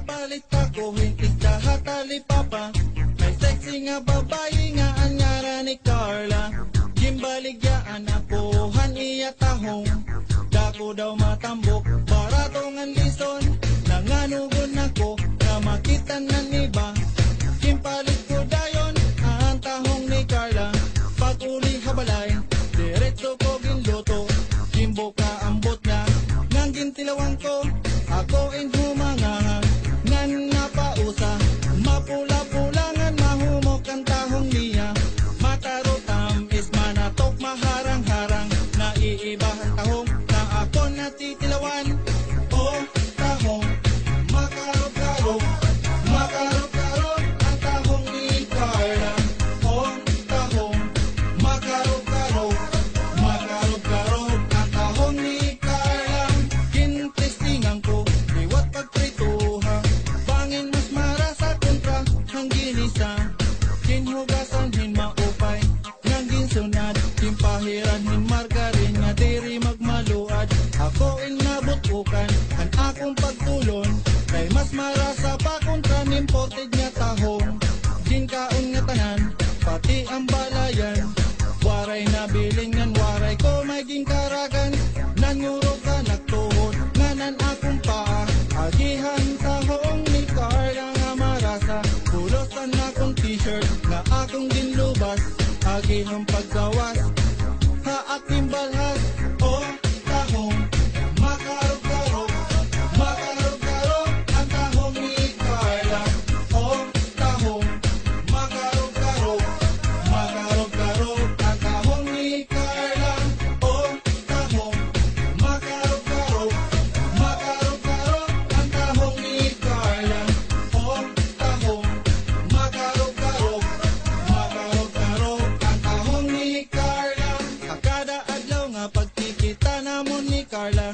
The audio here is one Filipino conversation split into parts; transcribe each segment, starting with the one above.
Palit ako, hindi ka hatali papa. May sexy nga babae nga anyara ni Carla. Gimbaligyaan ako, haniya tahong. Dako daw matambok, para tongan lison. Nanganugon ako, na makita ng iba. Gimpalit ko dayon, ang tahong ni Carla. Pag uli habalay, diretso ko ginluto. Gimbo ka ambot niya, nang gintilawang ko. Ako humangahan, ngan napausa. Mapula-pulangan, mahumok ang tahong niya. Matarotam is manatok, maharang-harang. Naiibahan tahong, na ako natitilawan. Oh, tahong, makarog-karog. Makarog-karog ang tahong ni Carla. Oh, tahong, makarog-karog. Makarog-karog ang tahong ni Carla. Kintistingan ko, liwat pagprituha. Bangin mas marasa kontra ang ginisa. Kinhugasan hin maupay, ngang ginsunad. Kimpahiran hin margarin, nga diri magmaluad. Ako nabutukan, ang akong pagtulon. Kay mas marasa pa kontra nimported nga tahong. Ginkaon nga tanan, pati ang balayan. Waray na bilingan, waray ko may gingkaragan. Nanyuro ka nagtuhod, nganan akong paa. Agihan tahong ni Carla nga marasa. Pulosan akong t-shirt, nga akong ginlubas. Agihang paggawas, ha aking balhas. Oh, tahong, makarog-karog. Makarog-karog ang tahong ni Carla. Oh, tahong, makarog-karog. Makarog-karog ang tahong ni Carla. Oh, tahong, makarog-karog. Makarog-karog ang tahong ni Carla. Oh, tahong, makarog-karog. Makarog-karog ang tahong ni Carla. Kada adlaw nga pagkikita namon ni Carla,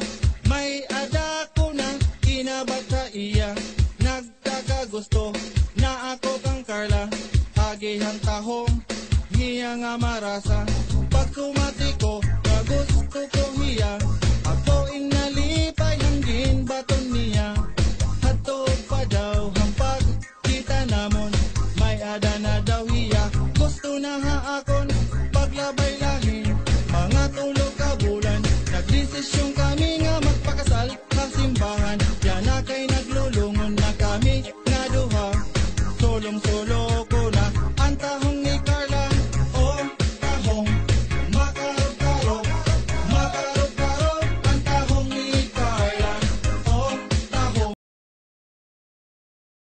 may ada ko na kinabag sa iya. Nagkakagusto na ako kang Carla. Agihang tahong, hiya nga marasa. Pag kumati ko, kagusto ko hiya.